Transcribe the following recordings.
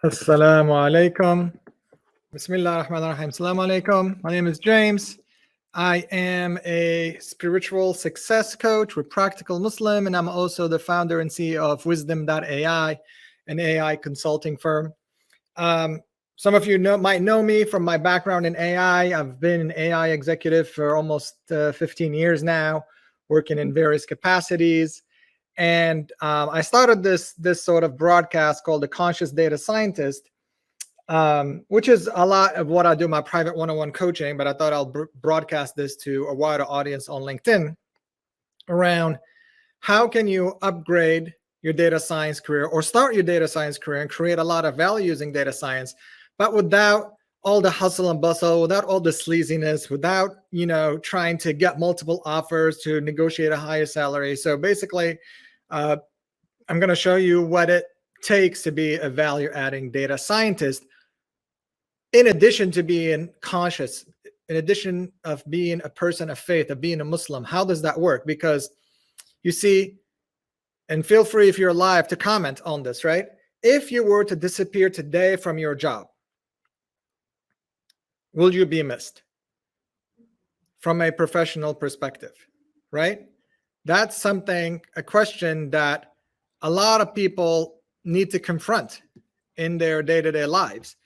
Assalamu alaikum. Bismillah ar-Rahman ar-Rahim. Assalamu alaikum. My name is James. I am a spiritual success coach with Practical Muslim, and I'm also the founder and CEO of Wisdom.ai, an AI consulting firm. Some of you might know me from my background in AI. I've been an AI executive for almost 15 years now, working in various capacities. And I started this sort of broadcast called The Conscious Data Scientist, which is a lot of what I do, my private one-on-one coaching, but I thought I'll broadcast this to a wider audience on LinkedIn around how can you upgrade your data science career or start your data science career and create a lot of value using data science, but without all the hustle and bustle, without all the sleaziness, without, trying to get multiple offers to negotiate a higher salary. So basically, I'm going to show you what it takes to be a value-adding data scientist, in addition to being conscious, in addition of being a person of faith, of being a Muslim. How does that work? Because you see, and feel free if you're alive to comment on this, right? If you were to disappear today from your job, will you be missed from a professional perspective, right? That's a question that a lot of people need to confront in their day-to-day lives.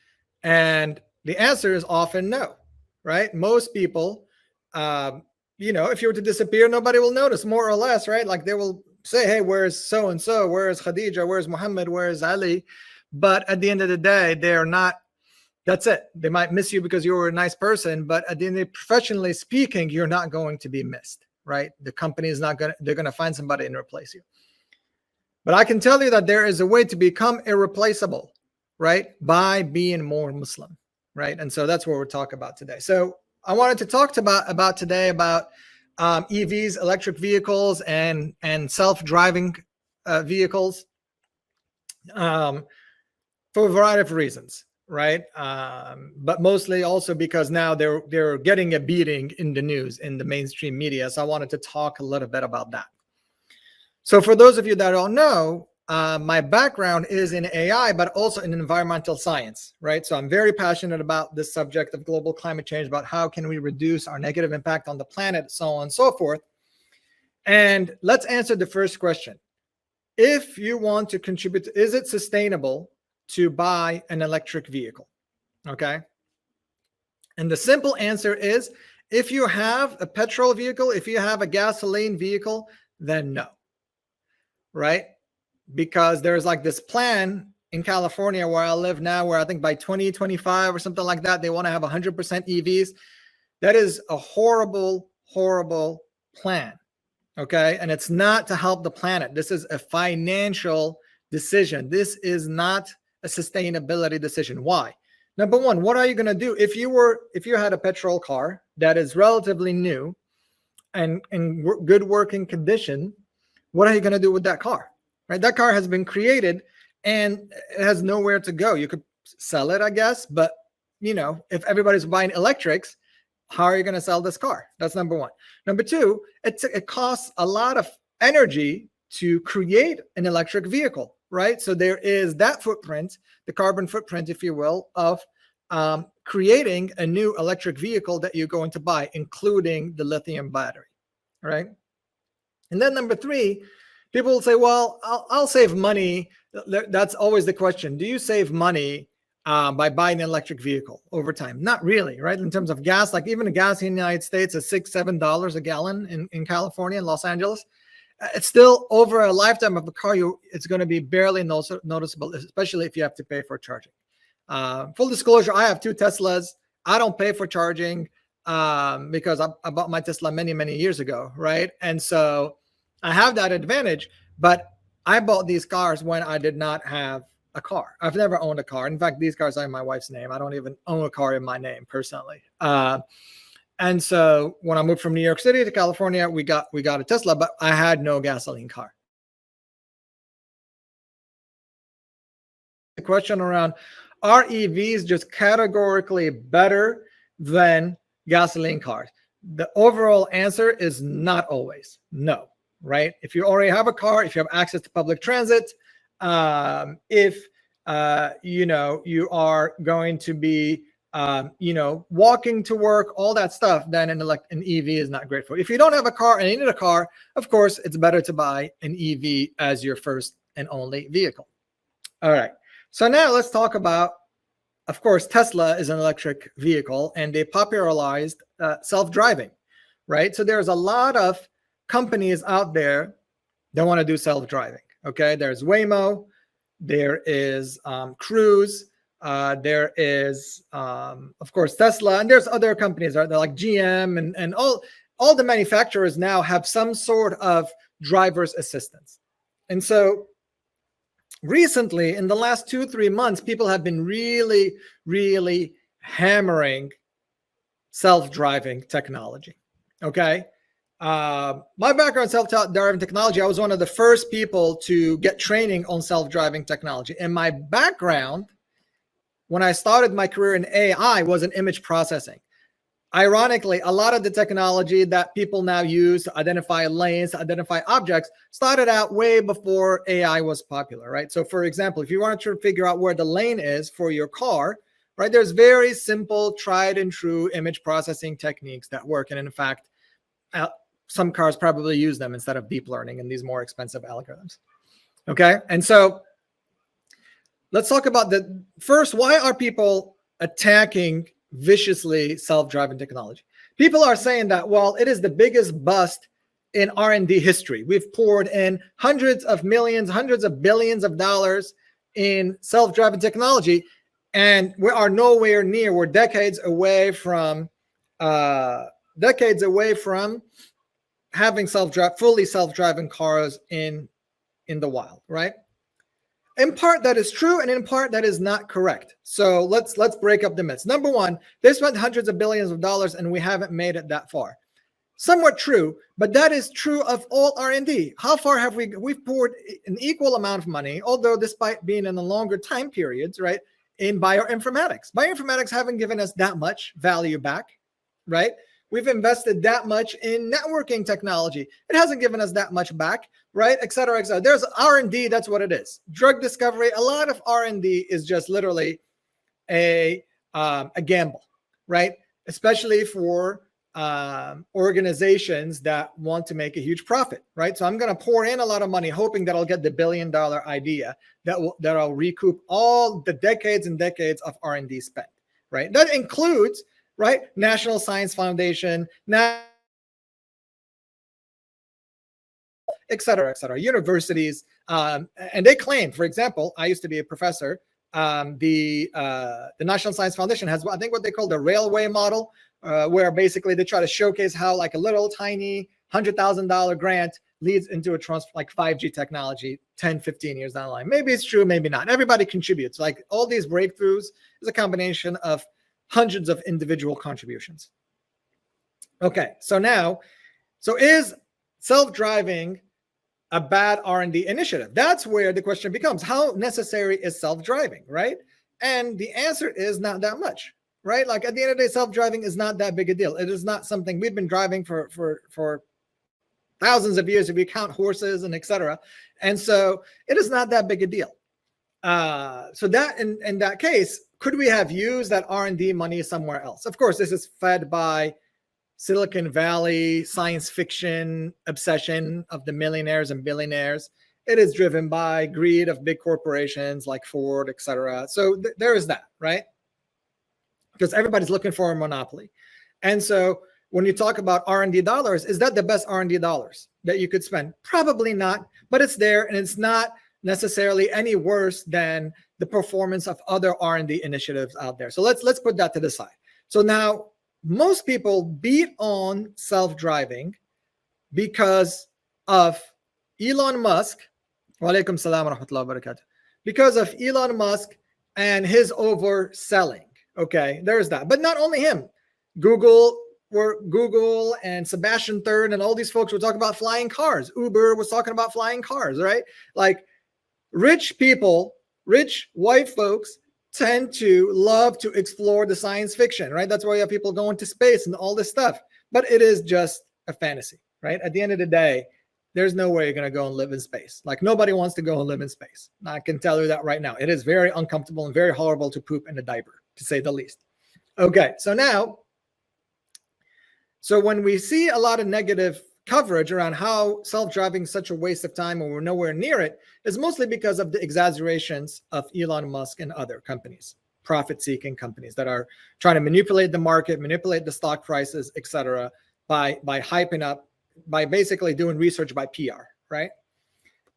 And the answer is often no, right? Most people, if you were to disappear, nobody will notice, more or less, right? Like they will say, hey, where's so-and-so? Where's Khadija? Where's Muhammad? Where's Ali? But at the end of the day, they're not, that's it. They might miss you because you were a nice person, but at the end of the day, professionally speaking, you're not going to be missed, right? The company is not they're going to find somebody and replace you. But I can tell you that there is a way to become irreplaceable, right? By being more Muslim, right? And so that's what we're talking about today. So I wanted to talk about today about EVs, electric vehicles, and self-driving vehicles for a variety of reasons, right? But mostly also because now they're getting a beating in the news, in the mainstream media. So I wanted to talk a little bit about that. So for those of you that don't know, my background is in AI, but also in environmental science, right? So I'm very passionate about this subject of global climate change, about how can we reduce our negative impact on the planet, so on and so forth. And let's answer the first question. If you want to contribute, is it sustainable to buy an electric vehicle? Okay. And the simple answer is, if you have a petrol vehicle, if you have a gasoline vehicle, then no. Right? Because there's like this plan in California where I live now, where I think by 2025 or something like that, they want to have 100% EVs. That is a horrible, horrible plan. Okay. And it's not to help the planet. This is a financial decision. This is not a sustainability decision. Why? Number one, what are you going to do if you had a petrol car that is relatively new and in good working condition? What are you going to do with that car? Right? That car has been created and it has nowhere to go. You could sell it, I guess, but if everybody's buying electrics, how are you going to sell this car? That's number one. Number two, it costs a lot of energy to create an electric vehicle, right? So there is that footprint, the carbon footprint, if you will, of creating a new electric vehicle that you're going to buy, including the lithium battery, right? And then number three, people will say, well, I'll save money. That's always the question. Do you save money by buying an electric vehicle over time? Not really, right? In terms of gas, like even the gas in the United States is $6-7 a gallon in California and Los Angeles. It's still over a lifetime of a car, it's going to be barely noticeable, especially if you have to pay for charging. Full disclosure, I have 2 Teslas. I don't pay for charging because I bought my Tesla many, many years ago, right? And so I have that advantage, but I bought these cars when I did not have a car. I've never owned a car. In fact, these cars are in my wife's name. I don't even own a car in my name personally. And so when I moved from New York City to California, we got a Tesla, but I had no gasoline car. The question around, are EVs just categorically better than gasoline cars? The overall answer is not always. No, right? If you already have a car, if you have access to public transit, if you are going to be, walking to work, all that stuff, then an EV is not great for you. If you don't have a car and you need a car, of course, it's better to buy an EV as your first and only vehicle. All right. So now let's talk about, of course, Tesla is an electric vehicle, and they popularized self-driving, right? So there's a lot of companies out there that want to do self-driving. Okay, there's Waymo, there is Cruise, there is, of course, Tesla, and there's other companies, right? They're like GM, and all the manufacturers now have some sort of driver's assistance. And so recently, in the last 2-3 months, people have been really, really hammering self-driving technology. Okay. My background in self-driving technology, I was one of the first people to get training on self-driving technology. And my background, when I started my career in AI, was in image processing. Ironically, a lot of the technology that people now use to identify lanes, to identify objects, started out way before AI was popular, right? So for example, if you wanted to figure out where the lane is for your car, right, there's very simple, tried and true image processing techniques that work. And in fact, some cars probably use them instead of deep learning and these more expensive algorithms. Okay, and so let's talk about the first, why are people attacking viciously self-driving technology? People are saying that, well, it is the biggest bust in R&D history. We've poured in hundreds of millions, hundreds of billions of dollars in self-driving technology, and we are nowhere near. We're decades away from having fully self-driving cars in the wild, right? In part, that is true, and in part, that is not correct. So let's break up the myths. Number one, they spent hundreds of billions of dollars, and we haven't made it that far. Somewhat true, but that is true of all R&D. How far have we've poured an equal amount of money, although despite being in the longer time periods, right, in bioinformatics. Bioinformatics haven't given us that much value back, right? We've invested that much in networking technology. It hasn't given us that much back, right? Et cetera, et cetera. There's R&D, that's what it is. Drug discovery, a lot of R&D is just literally a gamble, right? Especially for organizations that want to make a huge profit, right? So I'm going to pour in a lot of money, hoping that I'll get the billion-dollar idea that I'll recoup all the decades and decades of R&D spent, right? That includes, right, National Science Foundation, et cetera, universities. And they claim, for example, I used to be a professor. The National Science Foundation has, I think, what they call the railway model, where basically they try to showcase how like a little tiny $100,000 grant leads into a like 5G technology 10, 15 years down the line. Maybe it's true, maybe not. Everybody contributes. Like all these breakthroughs is a combination of hundreds of individual contributions. Okay, so is self-driving a bad R&D initiative? That's where the question becomes, how necessary is self-driving, right? And the answer is not that much, right? Like at the end of the day, self-driving is not that big a deal. It is not something we've been driving for thousands of years if you count horses and etc. And so it is not that big a deal. So that in that case, could we have used that R&D money somewhere else? Of course, this is fed by Silicon Valley science fiction obsession of the millionaires and billionaires. It is driven by greed of big corporations like Ford, etc. So there is that, right? Because everybody's looking for a monopoly. And so when you talk about R&D dollars, is that the best R&D dollars that you could spend? Probably not, but it's there, and it's not necessarily any worse than the performance of other R&D initiatives out there. So let's put that to the side. So now most people beat on self-driving because of Elon Musk. Wa alaikum salam wa rahmatullahi wa barakatuh. Because of Elon Musk and his overselling. Okay, there's that. But not only him. Google and Sebastian Third and all these folks were talking about flying cars. Uber was talking about flying cars, right? Like rich people, rich white folks tend to love to explore the science fiction, right? That's why you have people going to space and all this stuff. But it is just a fantasy, right? At the end of the day, There's no way you're going to go and live in space. Like, nobody wants to go and live in space. I can tell you that right now. It is very uncomfortable and very horrible to poop in a diaper, to say the least. Okay, so when we see a lot of negative coverage around how self-driving is such a waste of time and we're nowhere near it, is mostly because of the exaggerations of Elon Musk and other companies, profit-seeking companies that are trying to manipulate the market, manipulate the stock prices, etc., by hyping up, by basically doing research by PR, right?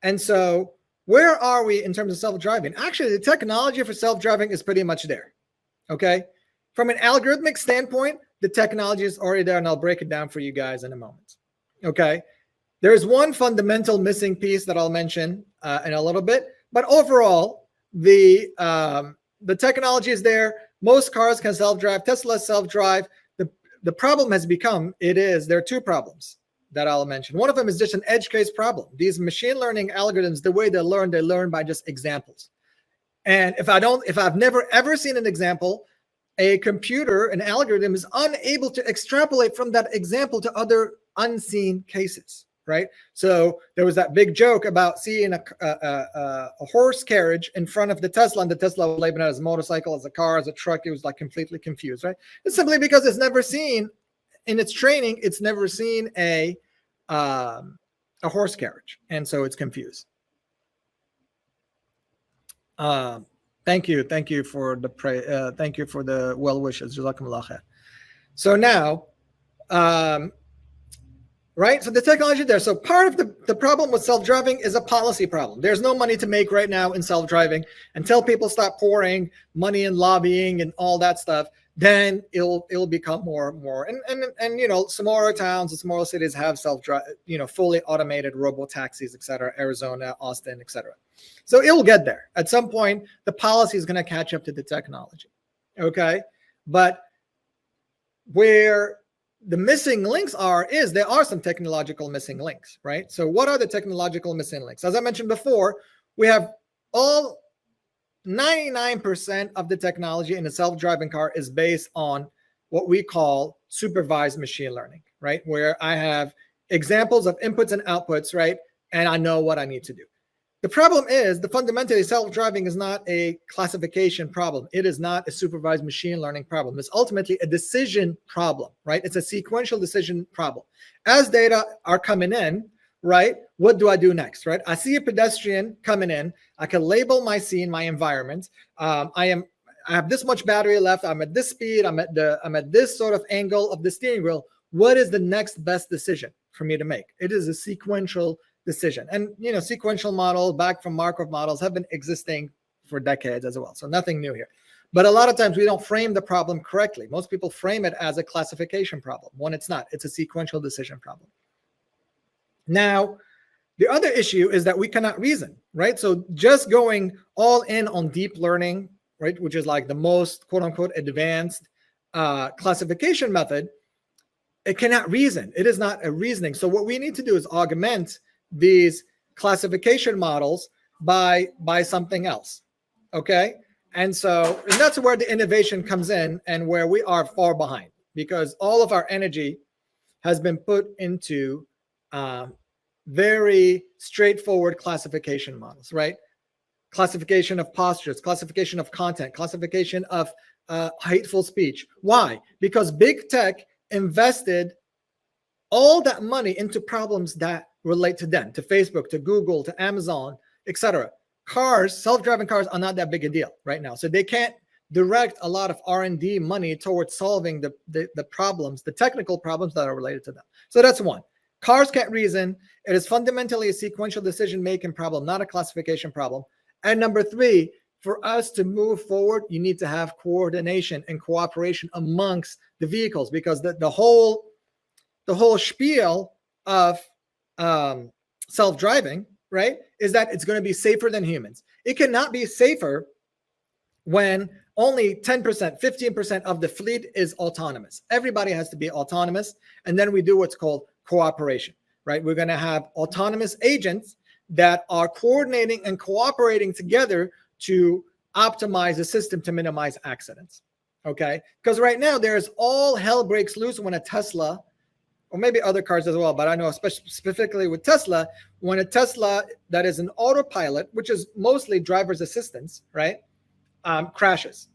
And so where are we in terms of self-driving? Actually, the technology for self-driving is pretty much there, okay? From an algorithmic standpoint, the technology is already there, and I'll break it down for you guys in a moment, okay? There's one fundamental missing piece that I'll mention in a little bit, but overall, the technology is there. Most cars can self-drive. Tesla self-drive. The problem has become, there are two problems that I'll mention. One of them is just an edge case problem. These machine learning algorithms, the way they learn by just examples. And if I've never ever seen an example, a computer, an algorithm is unable to extrapolate from that example to other unseen cases, right? So there was that big joke about seeing a horse carriage in front of the Tesla, and the Tesla was labeling it as a motorcycle, as a car, as a truck. It was like completely confused, right? It's simply because it's never seen, in its training, it's never seen a horse carriage, and so it's confused. Thank you for the thank you for the well wishes. Jazakumullah khair. So now, right? So the technology there. So part of the problem with self-driving is a policy problem. There's no money to make right now in self-driving. Until people stop pouring money in lobbying and all that stuff, then it'll become more and more. And you know, smaller towns and smaller cities have self-drive, you know, fully automated robo taxis, etc. Arizona, Austin, etc. So it'll get there. At some point, the policy is going to catch up to the technology. Okay, but where the missing links there are some technological missing links, right? So what are the technological missing links? As I mentioned before, we have all 99% of the technology in a self-driving car is based on what we call supervised machine learning, right? Where I have examples of inputs and outputs, right? And I know what I need to do. The problem is, fundamentally, self-driving is not a classification problem. It is not a supervised machine learning problem. It's ultimately a decision problem, right? It's a sequential decision problem. As data are coming in, right, what do I do next, right? I see a pedestrian coming in. I can label my scene, my environment. I have this much battery left. I'm at this speed. I'm at this sort of angle of the steering wheel. What is the next best decision for me to make? It is a sequential decision. And, you know, sequential models back from Markov models have been existing for decades as well. So nothing new here. But a lot of times we don't frame the problem correctly. Most people frame it as a classification problem when it's not. It's a sequential decision problem. Now, the other issue is that we cannot reason, right? So just going all in on deep learning, right, which is like the most quote unquote advanced classification method, it cannot reason. It is not a reasoning. So what we need to do is augment these classification models by something else, okay? And that's where the innovation comes in, and where we are far behind, because all of our energy has been put into very straightforward classification models, right? Classification of postures, classification of content, classification of hateful speech. Why? Because big tech invested all that money into problems that relate to them, to Facebook, to Google, to Amazon, etc. Cars, self-driving cars are not that big a deal right now. So they can't direct a lot of R&D money towards solving the problems, the technical problems that are related to them. So that's one. Cars can't reason. It is fundamentally a sequential decision-making problem, not a classification problem. And number three, for us to move forward, you need to have coordination and cooperation amongst the vehicles, because the whole spiel of self-driving, right, is that it's going to be safer than humans. It cannot be safer when only 10%, 15% of the fleet is autonomous. Everybody has to be autonomous. And then we do what's called cooperation, right? We're going to have autonomous agents that are coordinating and cooperating together to optimize the system to minimize accidents, okay? Because right now there's all hell breaks loose when a Tesla or maybe other cars as well, but I know specifically with Tesla, when a Tesla that is an autopilot, which is mostly driver's assistance, right, crashes.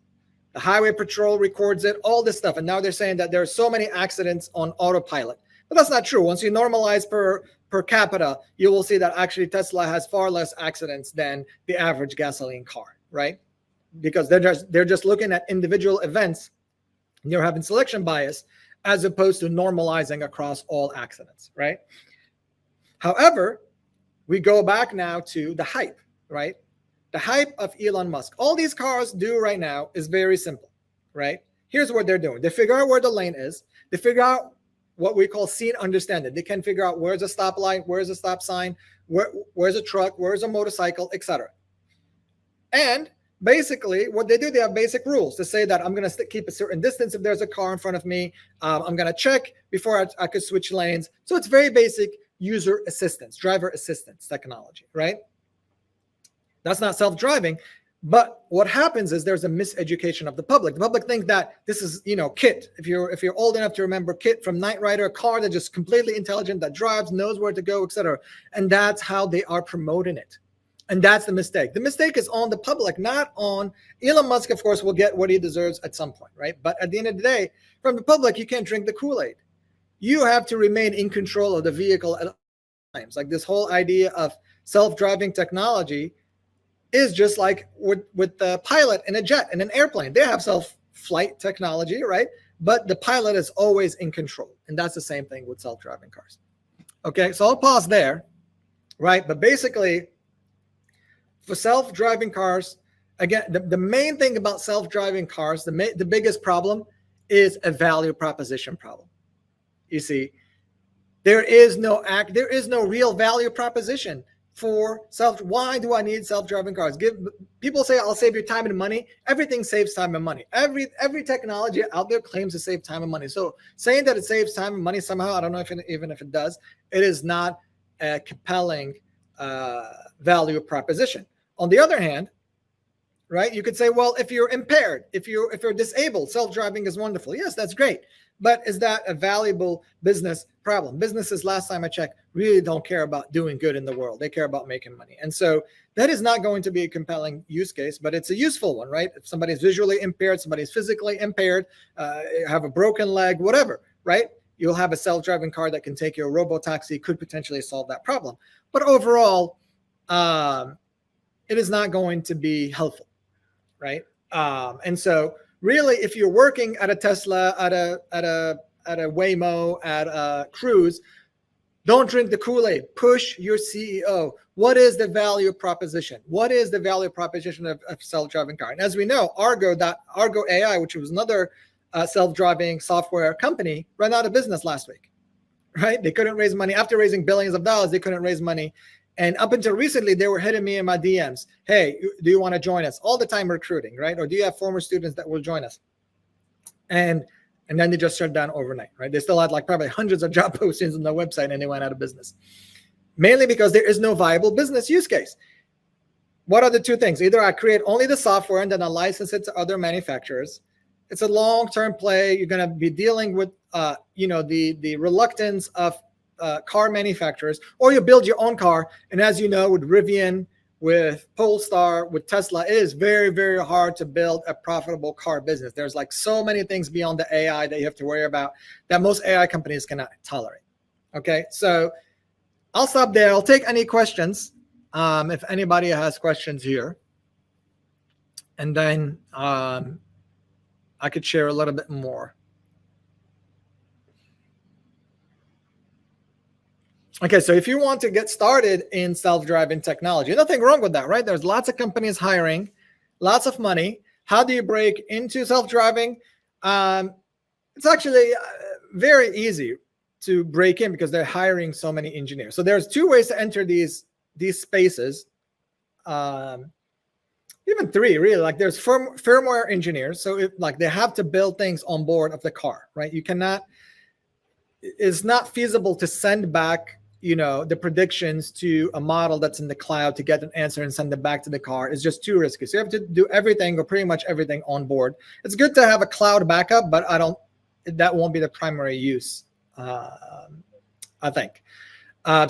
The highway patrol records it, all this stuff. And now they're saying that there are so many accidents on autopilot. But that's not true. Once you normalize per capita, you will see that actually Tesla has far less accidents than the average gasoline car, right? Because they're just looking at individual events, and you're having selection bias as opposed to normalizing across all accidents, right? However, we go back now to the hype, right? The hype of Elon Musk. All these cars do right now is very simple, right? Here's what they're doing. They figure out where the lane is. They figure out what we call scene understanding. They can figure out where's a stoplight, where's a stop sign, where's a truck, where's a motorcycle, etc. And basically what they do, they have basic rules to say that I'm going to keep a certain distance if there's a car in front of me. I'm going to check before I could switch lanes. So it's very basic user assistance, driver assistance technology, right? That's not self-driving. But what happens is there's a miseducation of the public. The public think that this is, KIT. If you're old enough to remember KIT from Knight Rider, a car that's just completely intelligent, that drives, knows where to go, etc. And that's how they are promoting it. And that's the mistake. The mistake is on the public, not on Elon Musk. Of course, will get what he deserves at some point, right? But at the end of the day, from the public, you can't drink the Kool-Aid. You have to remain in control of the vehicle at all times. Like this whole idea of self-driving technology is just like with the pilot in a jet, in an airplane. They have self-flight technology, right? But the pilot is always in control. And that's the same thing with self-driving cars. Okay, so I'll pause there, right? But basically, for self-driving cars, again, the main thing about self-driving cars, the biggest problem is a value proposition problem. You see, there is no real value proposition for why do I need self-driving cars? People say I'll save you time and money. Everything saves time and money. Every technology out there claims to save time and money. So saying that it saves time and money somehow, I don't know even if it does, it is not a compelling value proposition. On the other hand, right, you could say, well, if you're impaired, if you're disabled, self-driving is wonderful. Yes, that's great. But is that a valuable business problem? Businesses, last time I checked, really don't care about doing good in the world. They care about making money. And so that is not going to be a compelling use case, but it's a useful one, right? If somebody's visually impaired, somebody's physically impaired, have a broken leg, whatever, right? You'll have a self-driving car that can take you. A robo-taxi could potentially solve that problem. But overall, it is not going to be helpful, right? And so really, if you're working at a Tesla, at a Waymo, at a Cruise, don't drink the Kool-Aid. Push your CEO. What is the value proposition? What is the value proposition of self-driving car? And as we know, Argo AI, which was another self-driving software company, ran out of business last week, right? They couldn't raise money. After raising billions of dollars, they couldn't raise money. And up until recently, they were hitting me in my DMs. Hey, do you want to join us? All the time recruiting, right? Or do you have former students that will join us? And then they just shut down overnight, right? They still had like probably hundreds of job postings on their website and they went out of business. Mainly because there is no viable business use case. What are the two things? Either I create only the software and then I license it to other manufacturers. It's a long-term play. You're going to be dealing with, the reluctance of car manufacturers, or you build your own car. And as you know, with Rivian, with Polestar, with Tesla, it is very, very hard to build a profitable car business. There's like so many things beyond the AI that you have to worry about that most AI companies cannot tolerate. Okay, so I'll stop there. I'll take any questions if anybody has questions here. And then I could share a little bit more. Okay, so if you want to get started in self-driving technology, nothing wrong with that, right? There's lots of companies hiring, lots of money. How do you break into self-driving? It's actually very easy to break in because they're hiring so many engineers. So there's two ways to enter these spaces, even three, really. Like there's firmware engineers. So they have to build things on board of the car, right? It's not feasible to send back the predictions to a model that's in the cloud to get an answer and send it back to the car. Is just too risky. So you have to do everything or pretty much everything on board. It's good to have a cloud backup, but that won't be the primary use I think.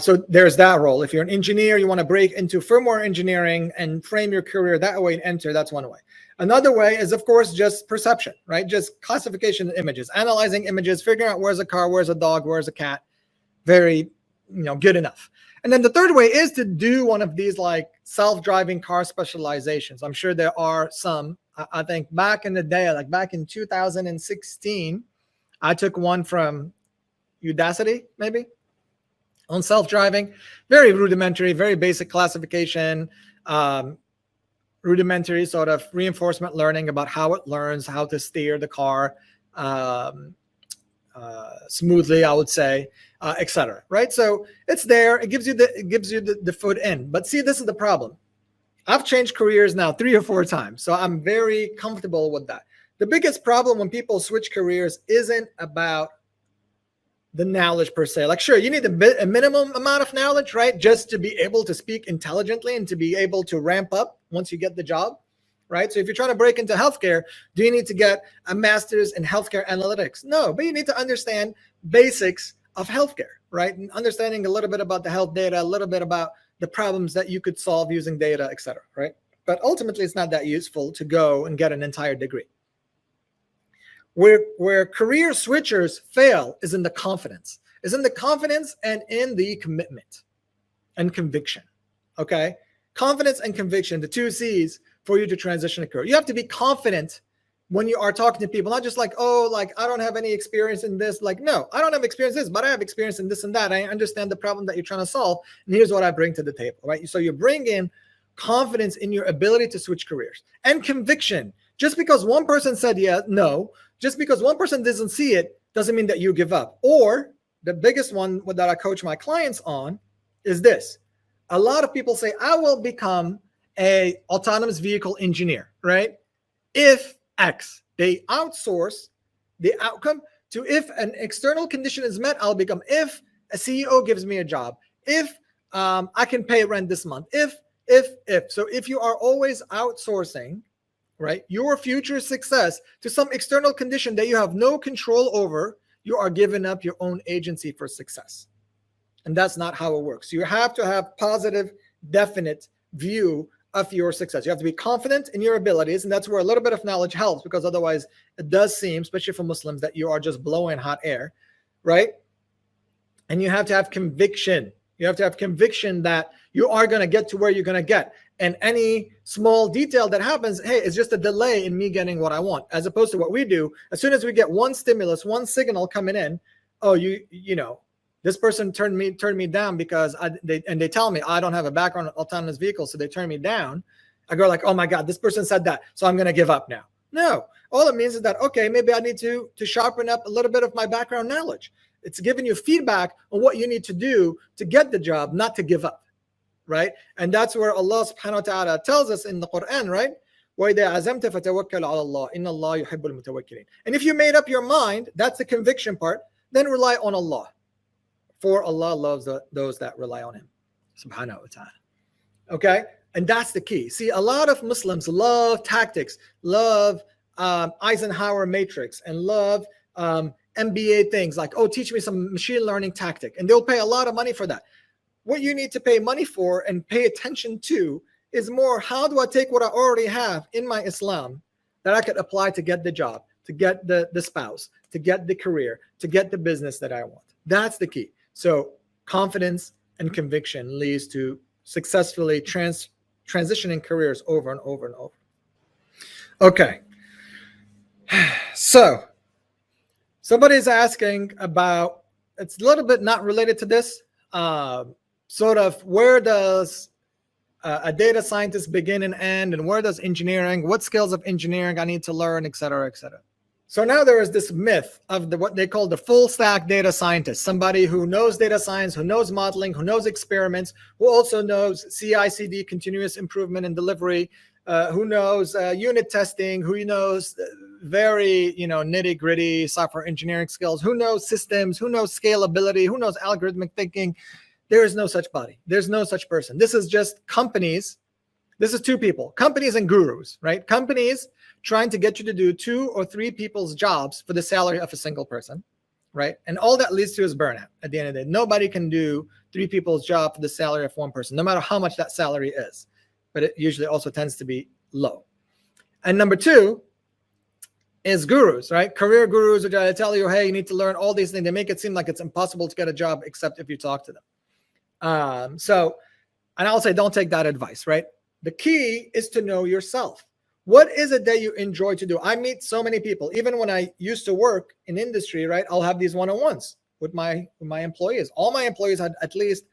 So there's that role. If you're an engineer, you want to break into firmware engineering and frame your career that way and enter, that's one way. Another way is, of course, just perception, right? Just classification of images, analyzing images, figuring out where's a car, where's a dog, where's a cat. Very, good enough. And then the third way is to do one of these like self-driving car specializations. I'm sure there are some. I think back in the day, like back in 2016, I took one from Udacity, maybe, on self-driving. Very rudimentary, very basic classification, rudimentary sort of reinforcement learning about how it learns, how to steer the car smoothly, I would say, etc. Right? So it's there. It gives you the foot in. But see, this is the problem. I've changed careers now 3 or 4 times, so I'm very comfortable with that. The biggest problem when people switch careers isn't about the knowledge per se. Like, sure, you need a minimum amount of knowledge, right? Just to be able to speak intelligently and to be able to ramp up once you get the job, right? So if you're trying to break into healthcare, do you need to get a master's in healthcare analytics? No, but you need to understand basics of healthcare, right? And understanding a little bit about the health data, a little bit about the problems that you could solve using data, et cetera, right? But ultimately, it's not that useful to go and get an entire degree. Where career switchers fail is in the confidence, and in the commitment and conviction, okay? Confidence and conviction, the 2 C's for you to transition a career. You have to be confident when you are talking to people, not just like, oh, like, I don't have any experience in this. Like, no, I don't have experience in this, but I have experience in this and that. I understand the problem that you're trying to solve, and here's what I bring to the table, right? So you bring in confidence in your ability to switch careers and conviction. Just because one person said no, just because one person doesn't see it doesn't mean that you give up. Or the biggest one that I coach my clients on is this. A lot of people say, I will become a autonomous vehicle engineer, right? If X, they outsource the outcome to if an external condition is met, I'll become. If a CEO gives me a job, if I can pay rent this month, if. So if you are always outsourcing, right, your future success to some external condition that you have no control over, you are giving up your own agency for success. And that's not how it works. You have to have positive, definite view of your success. You have to be confident in your abilities, and that's where a little bit of knowledge helps, because otherwise it does seem, especially for Muslims, that you are just blowing hot air, right? And you have to have conviction. You have to have conviction that you are going to get to where you're going to get. And any small detail that happens, hey, it's just a delay in me getting what I want, as opposed to what we do. As soon as we get one stimulus, one signal coming in, oh, you know, this person turned me down because they tell me I don't have a background in autonomous vehicles, so they turn me down. I go like, oh my God, this person said that, so I'm going to give up now. No, all it means is that, okay, maybe I need to sharpen up a little bit of my background knowledge. It's giving you feedback on what you need to do to get the job, not to give up, right? And that's where Allah subhanahu wa ta'ala tells us in the Quran, right? وَإِذَا عَزَمْتَ فَتَوَكَّلْ عَلَى اللَّهِ إِنَّ اللَّهَ يُحِبُّ الْمُتَوَكِّلِينَ. And if you made up your mind, that's the conviction part, then rely on Allah. For Allah loves those that rely on Him, subhanahu wa ta'ala. Okay? And that's the key. See, a lot of Muslims love tactics, love Eisenhower matrix, and love MBA things like, oh, teach me some machine learning tactic. And they'll pay a lot of money for that. What you need to pay money for and pay attention to is more, how do I take what I already have in my Islam that I could apply to get the job, to get the spouse, to get the career, to get the business that I want. That's the key. So confidence and conviction leads to successfully transitioning careers over and over and over. Okay. So somebody's asking about, it's a little bit not related to this, sort of where does a data scientist begin and end, and where does engineering, what skills of engineering I need to learn, et cetera, et cetera. So now there is this myth of what they call the full stack data scientist, somebody who knows data science, who knows modeling, who knows experiments, who also knows CI/CD, continuous improvement and delivery, who knows unit testing, who knows very nitty gritty software engineering skills, who knows systems, who knows scalability, who knows algorithmic thinking. There is no such body. There's no such person. This is just companies. This is two people, companies and gurus, right? Companies trying to get you to do 2 or 3 people's jobs for the salary of a single person, right? And all that leads to is burnout at the end of the day. Nobody can do 3 people's job for the salary of 1 person, no matter how much that salary is. But it usually also tends to be low. And number 2 is gurus, right? Career gurus, which I tell you, hey, you need to learn all these things. They make it seem like it's impossible to get a job except if you talk to them. And I'll say, don't take that advice, right? The key is to know yourself. What is it that you enjoy to do? I meet so many people, even when I used to work in industry, right? I'll have these one-on-ones with my employees. All my employees had at least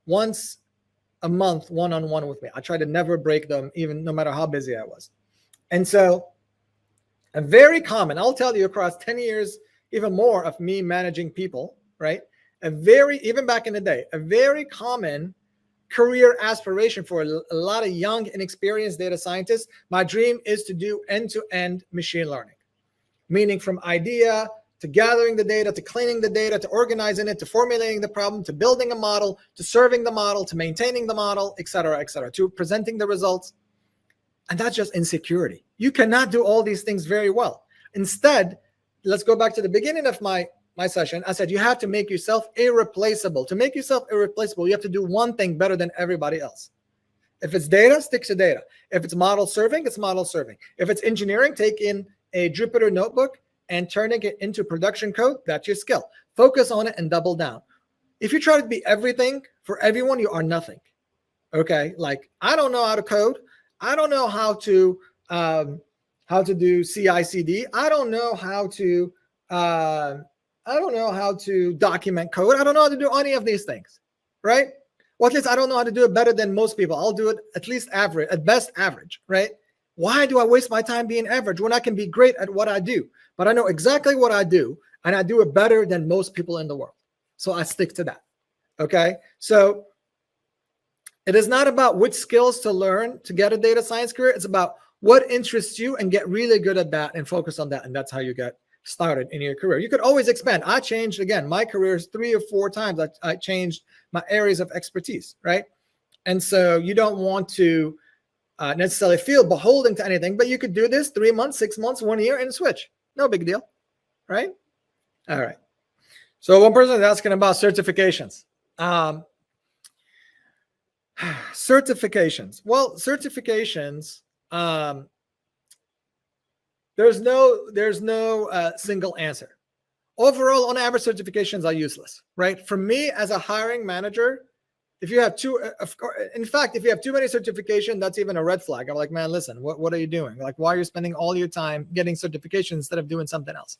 once a month one-on-one with me. I try to never break them, even no matter how busy I was. And so a very common, I'll tell you, across 10 years, even more of me managing people, right? Even back in the day, a very common career aspiration for a lot of young, inexperienced data scientists. My dream is to do end-to-end machine learning, meaning from idea to gathering the data, to cleaning the data, to organizing it, to formulating the problem, to building a model, to serving the model, to maintaining the model, et cetera, to presenting the results. And that's just insecurity. You cannot do all these things very well. Instead, let's go back to the beginning of my session. I said, you have to make yourself irreplaceable. To make yourself irreplaceable, you have to do one thing better than everybody else. If it's data, stick to data. If it's model serving, it's model serving. If it's engineering, take in a Jupyter notebook and turning it into production code. That's your skill. Focus on it and double down. If you try to be everything for everyone, you are nothing. Okay? Like, I don't know how to code. I don't know how to do CI/CD. I don't know how to document code. I don't know how to do any of these things, right? Well, at least I don't know how to do it better than most people. I'll do it at least average, at best average, right? Why do I waste my time being average when I can be great at what I do? But I know exactly what I do, and I do it better than most people in the world. So I stick to that, okay? So it is not about which skills to learn to get a data science career. It's about what interests you and get really good at that and focus on that. And that's how you get started in your career. You could always expand. I changed, again, my careers 3 or 4 times. I changed my areas of expertise, right? And so you don't want to necessarily feel beholden to anything, but you could do this 3 months, 6 months, 1 year and switch. No big deal, right? All right. So one person is asking about certifications. Certifications. Well, certifications, there's no single answer. Overall, on average, certifications are useless, right? For me, as a hiring manager, if you have in fact, if you have too many certifications, that's even a red flag. I'm like, man, listen, what are you doing? Like, why are you spending all your time getting certifications instead of doing something else?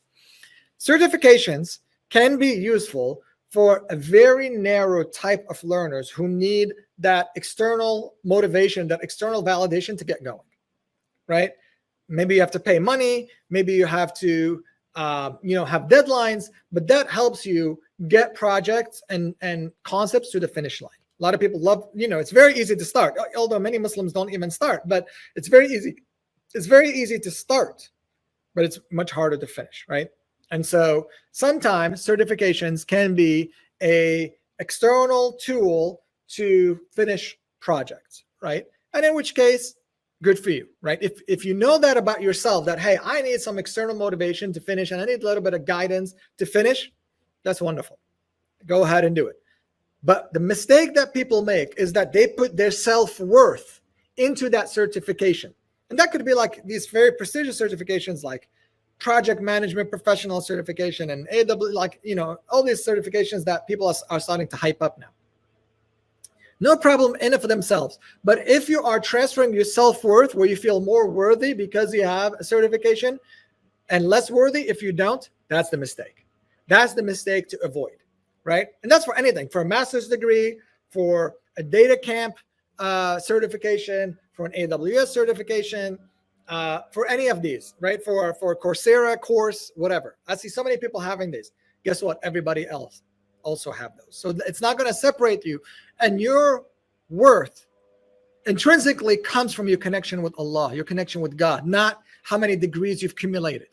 Certifications can be useful for a very narrow type of learners who need that external motivation, that external validation to get going, right? Maybe you have to pay money. Maybe you have to, have deadlines, but that helps you get projects and concepts to the finish line. A lot of people love, it's very easy to start, although many Muslims don't even start, but it's very easy. It's very easy to start, but it's much harder to finish, right? And so sometimes certifications can be an external tool to finish projects, right? And in which case, good for you, right? If you know that about yourself, that, hey, I need some external motivation to finish and I need a little bit of guidance to finish, that's wonderful. Go ahead and do it. But the mistake that people make is that they put their self-worth into that certification. And that could be like these very prestigious certifications like project management professional certification and AW, all these certifications that people are starting to hype up now. No problem in it for themselves. But if you are transferring your self-worth where you feel more worthy because you have a certification and less worthy if you don't, that's the mistake. That's the mistake to avoid, right? And that's for anything, for a master's degree, for a data camp certification, for an AWS certification, for any of these, right? For a Coursera course, whatever. I see so many people having these. Guess what? Everybody else also have those. So it's not going to separate you. And your worth intrinsically comes from your connection with Allah, your connection with God, not how many degrees you've accumulated.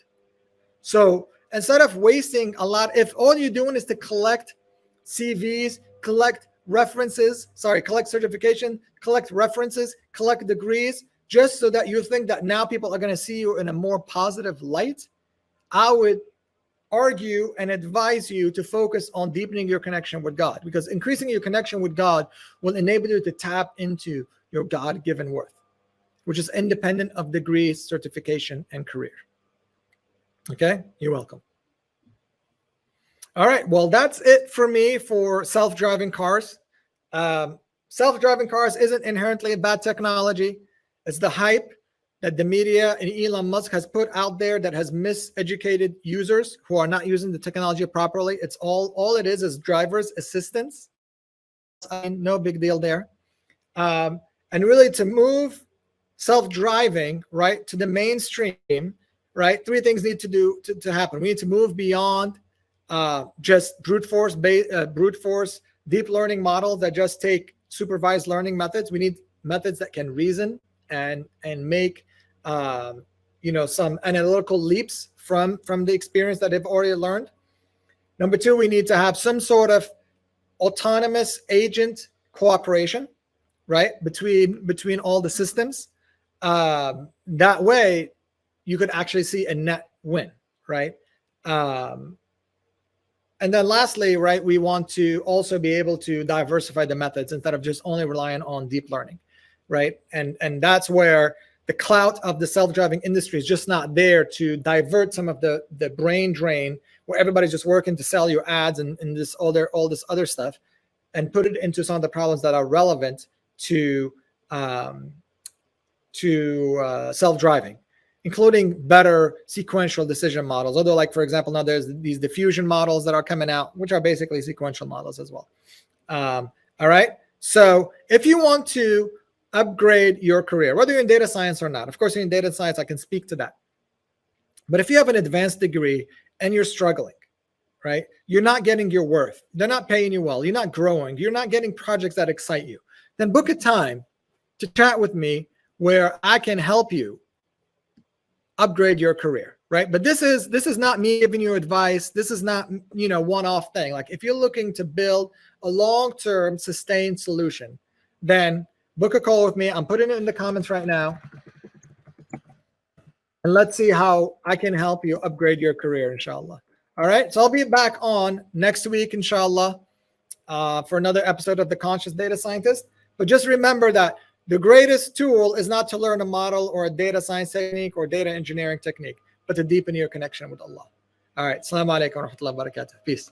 So instead of wasting a lot, if all you're doing is to collect CVs, collect certification, collect references, collect degrees, just so that you think that now people are going to see you in a more positive light, I would argue and advise you to focus on deepening your connection with God, because increasing your connection with God will enable you to tap into your God-given worth, which is independent of degrees, certification, and career. Okay, you're welcome. All right, well, that's it for me for self-driving cars. Self-driving cars isn't inherently a bad technology. It's the hype that the media and Elon Musk has put out there that has miseducated users who are not using the technology properly. It's all it is driver's assistance. I mean, no big deal there. And really, to move self-driving, right, to the mainstream, right, three things need to happen. We need to move beyond just brute force deep learning models that just take supervised learning methods. We need methods that can reason and make some analytical leaps from the experience that they've already learned. Number two, we need to have some sort of autonomous agent cooperation, right, between all the systems. That way you could actually see a net win, right? And then lastly, right, we want to also be able to diversify the methods instead of just only relying on deep learning, right? And that's where the clout of the self-driving industry is just not there to divert some of the brain drain where everybody's just working to sell your ads and all this other stuff, and put it into some of the problems that are relevant to self-driving, including better sequential decision models. Although, like, for example, now there's these diffusion models that are coming out, which are basically sequential models as well. All right. So if you want to upgrade your career, whether you're in data science or not, of course, you're in data science, I can speak to that. But if you have an advanced degree and you're struggling, right, you're not getting your worth, they're not paying you well, you're not growing, you're not getting projects that excite you, then book a time to chat with me where I can help you upgrade your career, right? But this is not me giving you advice. This is not, one-off thing. Like, if you're looking to build a long-term sustained solution, then book a call with me. I'm putting it in the comments right now. And let's see how I can help you upgrade your career, inshallah. All right. So I'll be back on next week, inshallah, for another episode of The Conscious Data Scientist. But just remember that the greatest tool is not to learn a model or a data science technique or data engineering technique, but to deepen your connection with Allah. All right. Assalamu alaikum wa rahmatullahi wa barakatuh. Peace.